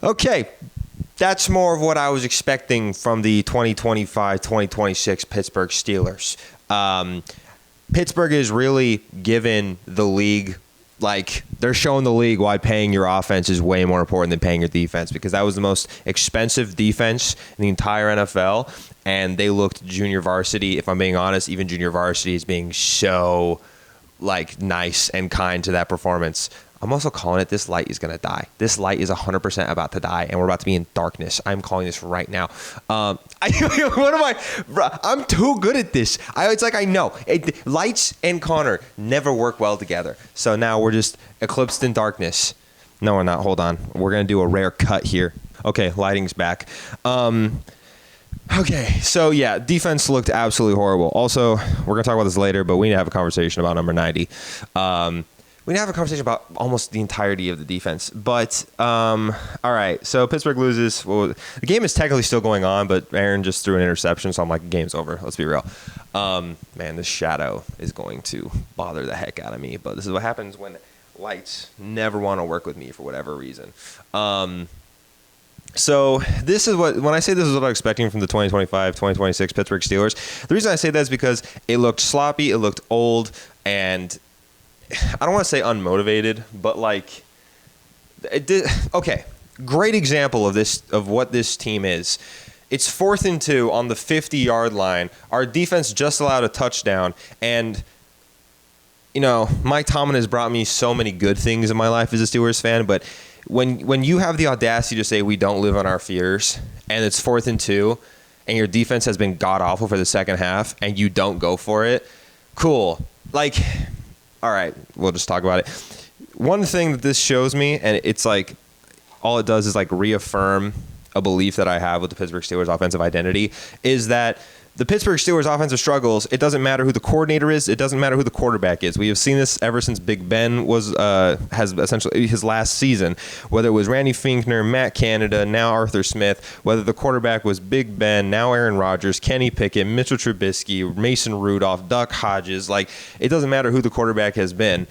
Okay, that's more of what I was expecting from the 2025-2026 Pittsburgh Steelers. Pittsburgh is really given the league, like, they're showing the league why paying your offense is way more important than paying your defense, because that was the most expensive defense in the entire NFL, and they looked junior varsity. If I'm being honest, even junior varsity is being so, like, nice and kind to that performance. I'm also calling it, this light is going to die. This light is 100% about to die, and we're about to be in darkness. I'm calling this right now. What am I? Bro, I'm too good at this. It's like I know. Lights and Connor never work well together. So now we're just eclipsed in darkness. No, we're not. Hold on. We're going to do a rare cut here. Okay, lighting's back. Okay, so yeah, defense looked absolutely horrible. Also, we're going to talk about this later, but we need to have a conversation about number 90. We need to have a conversation about almost the entirety of the defense. But, all right, so Pittsburgh loses. Well, the game is technically still going on, but Aaron just threw an interception, so I'm like, game's over. Let's be real. Man, this shadow is going to bother the heck out of me. But this is what happens when lights never want to work with me for whatever reason. So this is when I say this is what I'm expecting from the 2025-2026 Pittsburgh Steelers. The reason I say that is because it looked sloppy, it looked old, and I don't want to say unmotivated, but like it did. Okay, great example of this, of what this team is. It's 4th and 2 on the 50-yard line. Our defense just allowed a touchdown, and you know, Mike Tomlin has brought me so many good things in my life as a Steelers fan, but when you have the audacity to say we don't live on our fears, and it's 4th and 2, and your defense has been god awful for the second half, and you don't go for it, cool. Like, all right, we'll just talk about it. One thing that this shows me, and it's like all it does is like reaffirm a belief that I have with the Pittsburgh Steelers offensive identity, is that the Pittsburgh Steelers offensive struggles, it doesn't matter who the coordinator is, it doesn't matter who the quarterback is. We have seen this ever since Big Ben has essentially his last season, whether it was Randy Finkner, Matt Canada, now Arthur Smith, whether the quarterback was Big Ben, now Aaron Rodgers, Kenny Pickett, Mitchell Trubisky, Mason Rudolph, Duck Hodges. Like, it doesn't matter who the quarterback has been.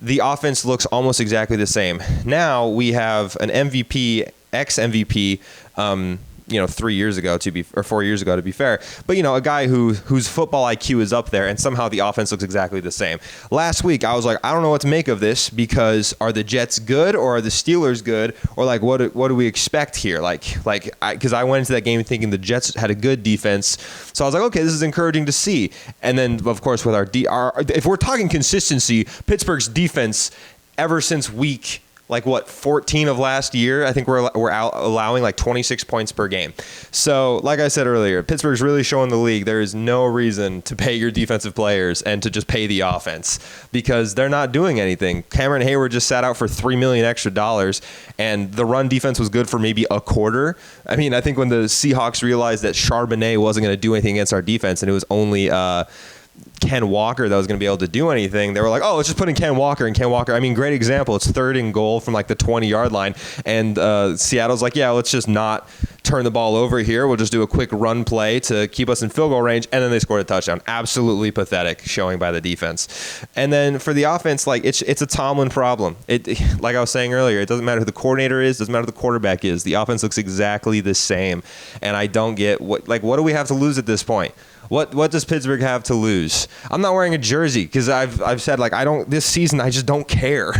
The offense looks almost exactly the same. Now we have an MVP, ex-MVP, 3 years ago or 4 years ago to be fair, but a guy whose football IQ is up there, and somehow the offense looks exactly the same. Last week I was like, I don't know what to make of this, because are the Jets good or are the Steelers good, or like what do we expect here? Because I went into that game thinking the Jets had a good defense, so I was like, okay, this is encouraging to see. And then of course with our if we're talking consistency, Pittsburgh's defense ever since week 14 of last year, I think we're out allowing like 26 points per game. So like I said earlier, Pittsburgh's really showing the league there is no reason to pay your defensive players and to just pay the offense, because they're not doing anything. Cameron Hayward just sat out for $3 million extra, and the run defense was good for maybe a quarter. I mean, I think when the Seahawks realized that Charbonnet wasn't going to do anything against our defense, and it was only Ken Walker that was going to be able to do anything, they were like, oh, let's just put in Ken Walker. And Ken Walker, I mean, great example. It's 3rd and goal from like the 20-yard line. And Seattle's like, yeah, let's just not turn the ball over here. We'll just do a quick run play to keep us in field goal range. And then they scored a touchdown. Absolutely pathetic showing by the defense. And then for the offense, like it's a Tomlin problem. Like I was saying earlier, it doesn't matter who the coordinator is, doesn't matter who the quarterback is. The offense looks exactly the same. And I don't get what do we have to lose at this point? What does Pittsburgh have to lose? I'm not wearing a jersey because I've said this season I just don't care.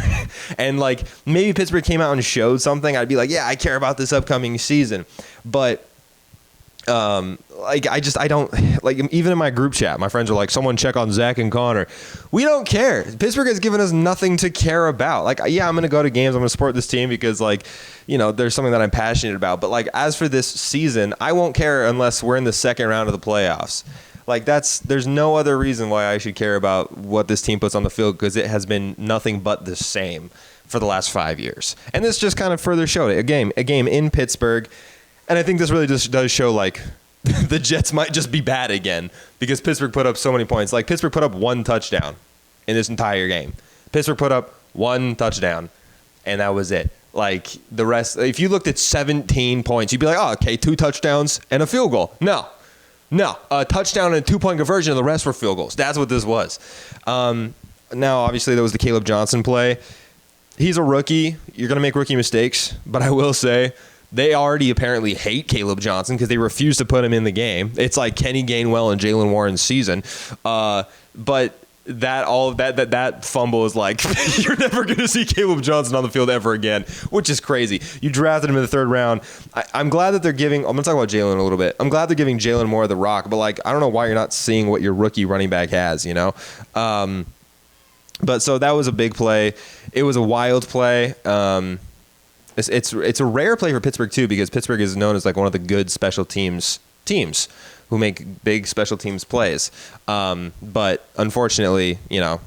And like maybe Pittsburgh came out and showed something, I'd be like, yeah, I care about this upcoming season. But I don't even in my group chat, my friends are like, someone check on Zach and Connor. We don't care. Pittsburgh has given us nothing to care about. Like, yeah, I'm going to go to games. I'm going to support this team because there's something that I'm passionate about. But like, as for this season, I won't care unless we're in the second round of the playoffs. Like there's no other reason why I should care about what this team puts on the field, because it has been nothing but the same for the last 5 years. And this just kind of further showed it. A game in Pittsburgh. And I think this really just does show the Jets might just be bad again, because Pittsburgh put up so many points. Like Pittsburgh put up 1 touchdown in this entire game. Pittsburgh put up 1 touchdown, and that was it. Like the rest, if you looked at 17 points, you'd be like, oh, okay, 2 touchdowns and a field goal. No, a touchdown and a 2-point conversion, and the rest were field goals. That's what this was. Now, obviously, there was the Caleb Johnson play. he's a rookie. You're going to make rookie mistakes. But I will say, they already apparently hate Caleb Johnson because they refuse to put him in the game. It's like Kenny Gainwell and Jaylen Warren's season. But that fumble is like, you're never going to see Caleb Johnson on the field ever again, which is crazy. You drafted him in the 3rd round. I'm glad that they're giving, I'm going to talk about Jaylen a little bit. I'm glad they're giving Jaylen more of the rock, but like, I don't know why you're not seeing what your rookie running back has, you know? But so that was a big play. It was a wild play. It's a rare play for Pittsburgh too, because Pittsburgh is known as like one of the good special teams who make big special teams plays. But unfortunately, you know,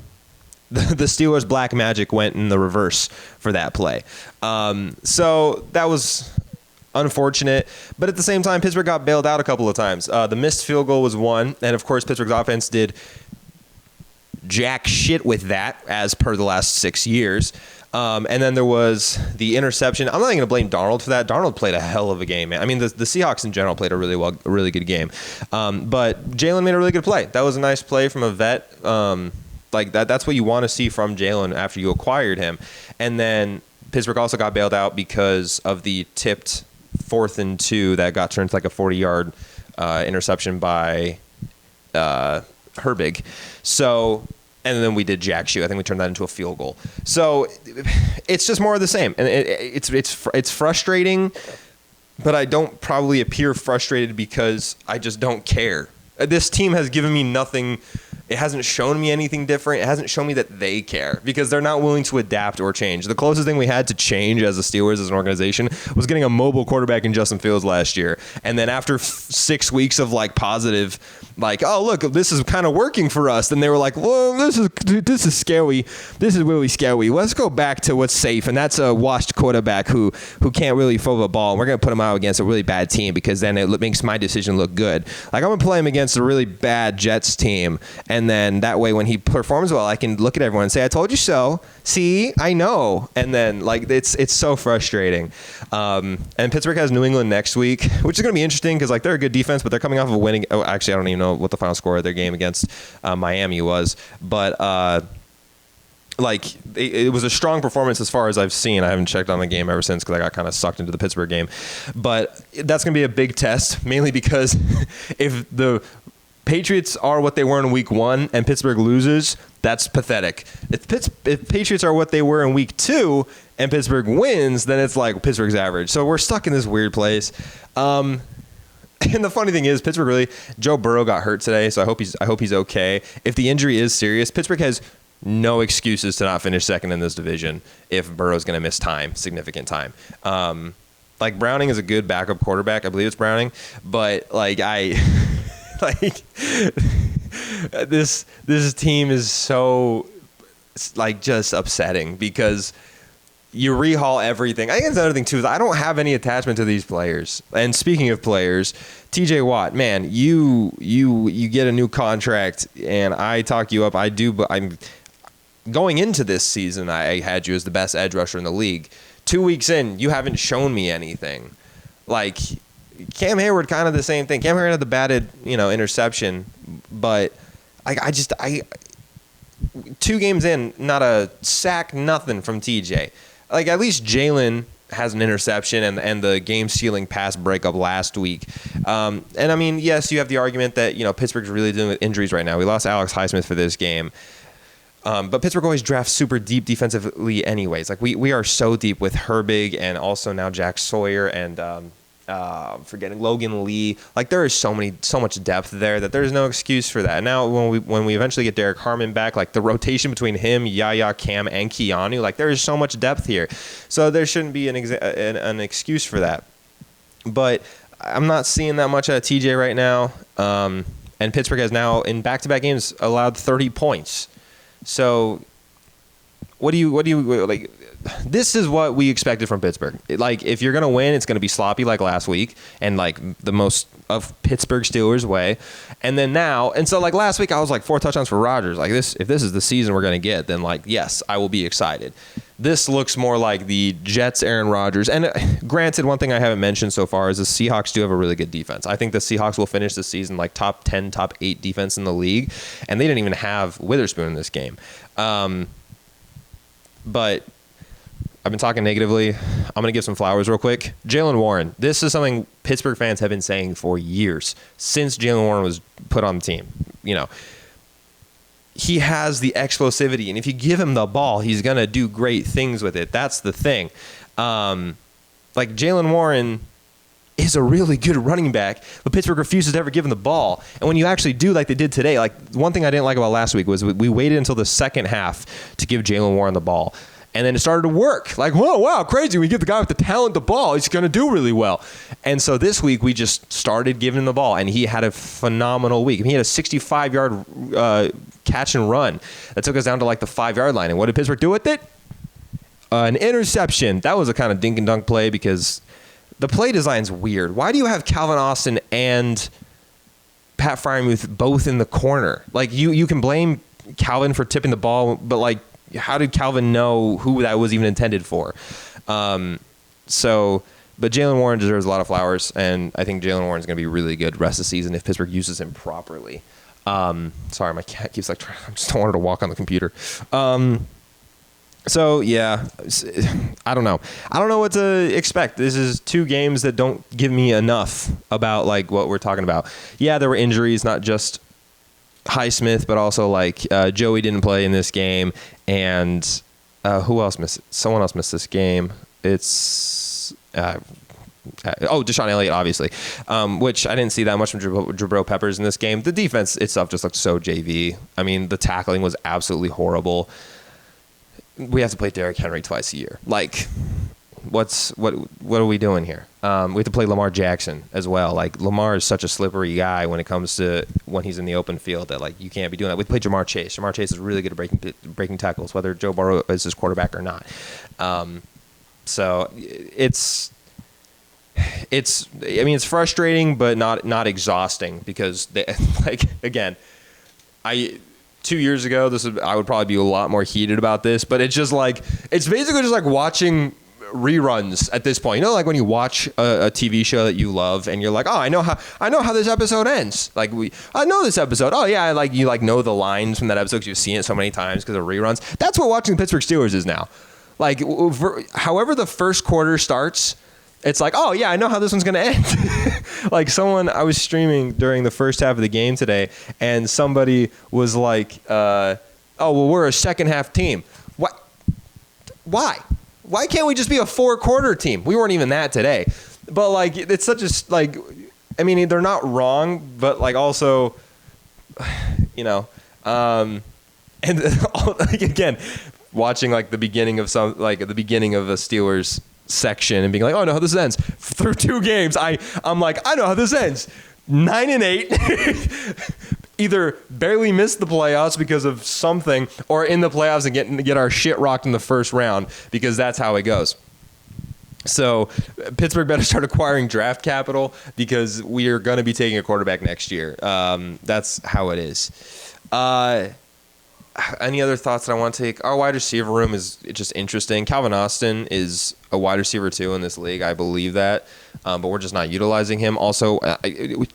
the Steelers' black magic went in the reverse for that play. So that was unfortunate. But at the same time, Pittsburgh got bailed out a couple of times. The missed field goal was one. And of course, Pittsburgh's offense did jack shit with that, as per the last 6 years. And then there was the interception. I'm not even going to blame Darnold for that. Darnold played a hell of a game, man. I mean, the Seahawks in general played a really good game. But Jaylen made a really good play. That was a nice play from a vet. Like that's what you want to see from Jaylen after you acquired him. And then Pittsburgh also got bailed out because of the tipped 4th and 2 that got turned to like a 40-yard interception by Herbig. So, and then we did jack shoot. I think we turned that into a field goal. So it's just more of the same, and it's frustrating. But I don't probably appear frustrated because I just don't care. This team has given me nothing. It hasn't shown me anything different. It hasn't shown me that they care, because they're not willing to adapt or change. The closest thing we had to change as the Steelers, as an organization, was getting a mobile quarterback in Justin Fields last year. And then after 6 weeks of like positive, like, oh, look, this is kind of working for us. Then they were like, well, this is scary. This is really scary. Let's go back to what's safe. And that's a washed quarterback who can't really throw the ball. And we're going to put him out against a really bad team, because then it makes my decision look good. Like, I'm going to play him against a really bad Jets team. And then that way, when he performs well, I can look at everyone and say, I told you so. See, I know. And then, like, it's so frustrating. And Pittsburgh has New England next week, which is going to be interesting because, like, they're a good defense, but they're coming off of winning. Oh, actually, I don't even know what the final score of their game against Miami was. But, like, it was a strong performance as far as I've seen. I haven't checked on the game ever since because I got kind of sucked into the Pittsburgh game. But that's going to be a big test, mainly because if the Patriots are what they were in week 1 and Pittsburgh loses, that's pathetic. If Patriots are what they were in week 2 and Pittsburgh wins, then it's like Pittsburgh's average. So we're stuck in this weird place. And the funny thing is, Pittsburgh Joe Burrow got hurt today, so I hope he's okay. If the injury is serious, Pittsburgh has no excuses to not finish second in this division if Burrow's going to miss significant time. Like, Browning is a good backup quarterback. I believe it's Browning, but like like, this team is so, like, just upsetting because you rehaul everything. I think that's another thing too, is I don't have any attachment to these players. And speaking of players, TJ Watt, man, you get a new contract, and I talk you up. I do, but I'm going into this season, I had you as the best edge rusher in the league. 2 weeks in, you haven't shown me anything. Like, Cam Hayward, kind of the same thing. Cam Hayward had the batted, interception, but I 2 games in, not a sack, nothing from TJ. Like, at least Jaylen has an interception and the game-sealing pass breakup last week. And I mean, yes, you have the argument that Pittsburgh's really dealing with injuries right now. We lost Alex Highsmith for this game. But Pittsburgh always drafts super deep defensively anyways. Like, we are so deep with Herbig and also now Jack Sawyer and forgetting Logan Lee. Like, there is so much depth there that there's no excuse for that. Now, when we eventually get Derek Harmon back, like, the rotation between him, Yaya, Cam, and Keanu, like, there is so much depth here. So there shouldn't be an excuse for that. But I'm not seeing that much out of TJ right now. And Pittsburgh has now, in back-to-back games, allowed 30 points. So what do you like? This is what we expected from Pittsburgh. Like, if you're going to win, it's going to be sloppy like last week and like the most of Pittsburgh Steelers way. And then now, and so like last week, I was like 4 touchdowns for Rodgers. Like, if this is the season we're going to get, then like, yes, I will be excited. This looks more like the Jets, Aaron Rodgers. And granted, one thing I haven't mentioned so far is the Seahawks do have a really good defense. I think the Seahawks will finish the season like top 10, top 8 defense in the league. And they didn't even have Witherspoon in this game. But I've been talking negatively. I'm going to give some flowers real quick. Jaylen Warren. This is something Pittsburgh fans have been saying for years, since Jaylen Warren was put on the team. You know, he has the explosivity, and if you give him the ball, he's going to do great things with it. That's the thing. Like, Jaylen Warren is a really good running back, but Pittsburgh refuses to ever give him the ball. And when you actually do, like they did today, like, one thing I didn't like about last week was we waited until the second half to give Jaylen Warren the ball. And then it started to work. Like, whoa, wow, crazy. We give the guy with the talent the ball, he's going to do really well. And so this week we just started giving him the ball, and he had a phenomenal week. He had a 65-yard catch and run that took us down to like the 5-yard line. And what did Pittsburgh do with it? An interception. That was a kind of dink and dunk play because the play design's weird. Why do you have Calvin Austin and Pat Freiermuth both in the corner? Like, you can blame Calvin for tipping the ball, but like, how did Calvin know who that was even intended for? But Jaylen Warren deserves a lot of flowers, and I think Jaylen Warren is going to be really good rest of the season if Pittsburgh uses him properly. Sorry, my cat keeps like I just don't want her to walk on the computer. So yeah, I don't know. I don't know what to expect. This is 2 games that don't give me enough about like what we're talking about. Yeah, there were injuries, not just Highsmith, but also like Joey didn't play in this game, and who else missed? Someone else missed this game. It's Deshaun Elliott, obviously, which I didn't see that much from Jabril Peppers in this game. The defense itself just looked so JV. I mean, the tackling was absolutely horrible. We have to play Derrick Henry twice a year. Like, what are we doing here? We have to play Lamar Jackson as well. Like, Lamar is such a slippery guy when it comes to when he's in the open field that like you can't be doing that. We play Jamar Chase. Jamar Chase is really good at breaking tackles, whether Joe Burrow is his quarterback or not. So it's I mean, it's frustrating, but not exhausting because like again, 2 years ago, I would probably be a lot more heated about this, but it's just like, it's basically just like watching reruns at this point. You know, like when you watch a TV show that you love and you're like, oh, I know how this episode ends. Like I know this episode. Oh yeah, you know the lines from that episode because you've seen it so many times because of reruns. That's what watching the Pittsburgh Steelers is now. Like however the first quarter starts, it's like, oh yeah, I know how this one's going to end. Like I was streaming during the first half of the game today, and somebody was like, oh, well, we're a second half team. What? Why? Why can't we just be a 4-quarter team? We weren't even that today. But like, it's such a, like, I mean, they're not wrong, but like also, you know, and like, again, watching like the beginning of a Steelers section and being like, oh, I know how this ends. Through 2 games, I'm like, I know how this ends. 9-8. Either barely missed the playoffs because of something, or in the playoffs and get our shit rocked in the first round, because that's how it goes. So Pittsburgh better start acquiring draft capital because we are going to be taking a quarterback next year. That's how it is. Any other thoughts that I want to take? Our wide receiver room is just interesting. Calvin Austin is a wide receiver too in this league. I believe that. But we're just not utilizing him. Also,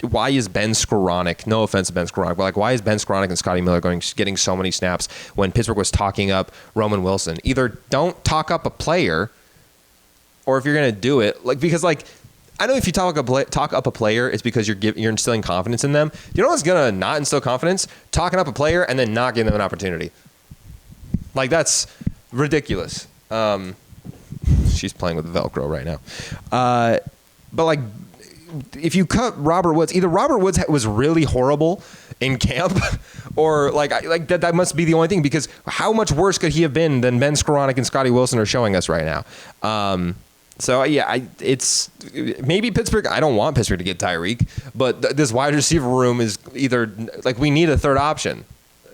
why is Ben Skoranek, no offense to Ben Skoranek, but like, why is Ben Skoranek and Scotty Miller getting so many snaps when Pittsburgh was talking up Roman Wilson? Either don't talk up a player, or if you're going to do it, like, because like, I know if you talk up a player, it's because you're instilling confidence in them. You know what's going to not instill confidence? Talking up a player and then not giving them an opportunity. Like, that's ridiculous. She's playing with Velcro right now. But like, if you cut Robert Woods, either Robert Woods was really horrible in camp, or like that must be the only thing, because how much worse could he have been than Ben Skoranek and Scotty Wilson are showing us right now? So yeah, it's maybe Pittsburgh. I don't want Pittsburgh to get Tyreek, but this wide receiver room is either like, we need a third option,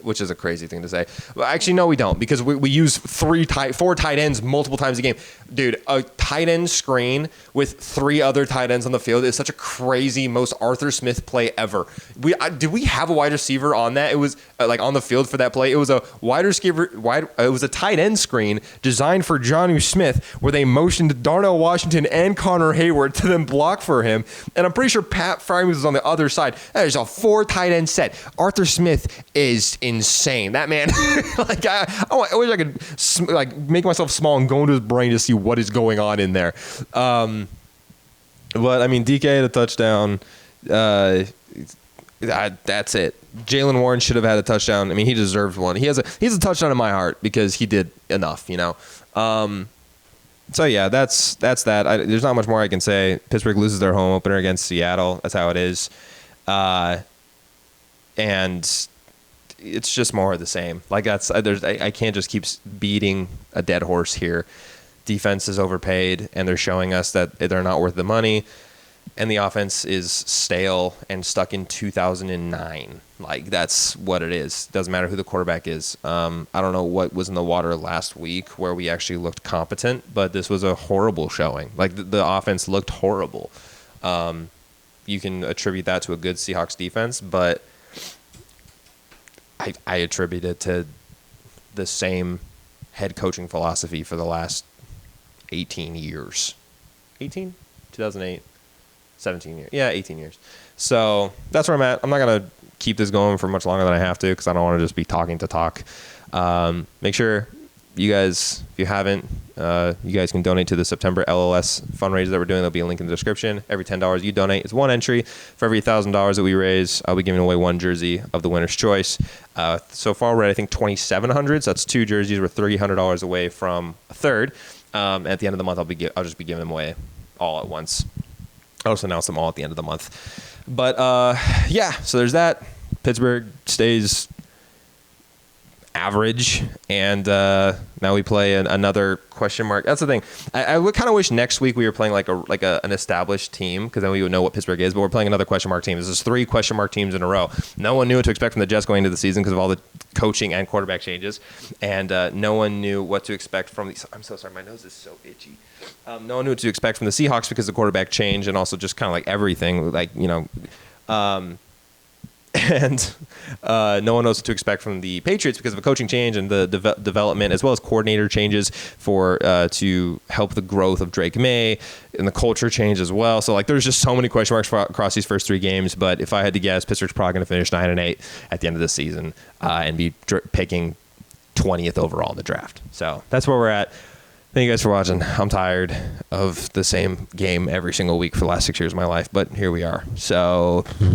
which is a crazy thing to say. Well, actually, no, we don't, because we use 4 tight ends multiple times a game. Dude, a tight end screen with 3 other tight ends on the field is such a crazy, most Arthur Smith play ever. Did we have a wide receiver on that? It was like on the field for that play. It was a it was a tight end screen designed for Jonnu Smith, where they motioned Darnell Washington and Connor Hayward to then block for him. And I'm pretty sure Pat Freiermuth was on the other side. There's a 4 tight end set. Arthur Smith is in insane. That man, like I wish I could like make myself small and go into his brain to see what is going on in there. But I mean, DK had a touchdown. That's it. Jaylen Warren should have had a touchdown. I mean, he deserved one. He has a touchdown in my heart because he did enough, you know. So yeah, that's that. There's not much more I can say. Pittsburgh loses their home opener against Seattle. That's how it is. And it's just more of the same. Like I can't just keep beating a dead horse here. Defense is overpaid, and they're showing us that they're not worth the money. And the offense is stale and stuck in 2009. Like, that's what it is. Doesn't matter who the quarterback is. I don't know what was in the water last week where we actually looked competent, but this was a horrible showing. Like, the offense looked horrible. You can attribute that to a good Seahawks defense, but I attribute it to the same head coaching philosophy for the last 18 years. 18? 2008. 17 years. Yeah, 18 years. So that's where I'm at. I'm not going to keep this going for much longer than I have to because I don't want to just be talking to talk. Make sure you guys, if you haven't, you guys can donate to the September LLS fundraiser that we're doing. There'll be a link in the description. Every $10 you donate is one entry. For every $1,000 that we raise, I'll be giving away one jersey of the winner's choice. So far, we're at, I think, 2,700. So that's two jerseys. We're $300 away from a third. At the end of the month, I'll just be giving them away all at once. I'll just announce them all at the end of the month. But, yeah, so there's that. Pittsburgh stays average, and now we play another question mark. That's the thing. I would kind of wish next week we were playing an established team, because then we would know what Pittsburgh is, but we're playing another question mark team. This is 3 question mark teams in a row. No one knew what to expect from the Jets going into the season because of all the coaching and quarterback changes, and no one knew what to expect from the... I'm so sorry, my nose is so itchy. No one knew what to expect from the Seahawks because of the quarterback change and also just kind of like everything, like, you know... and no one knows what to expect from the Patriots because of a coaching change and the development, as well as coordinator changes for to help the growth of Drake May, and the culture change as well. So, like, there's just so many question marks across these first 3 games. But if I had to guess, Pittsburgh's probably going to finish 9-8 at the end of the season and be picking 20th overall in the draft. So that's where we're at. Thank you guys for watching. I'm tired of the same game every single week for the last 6 years of my life, but here we are. So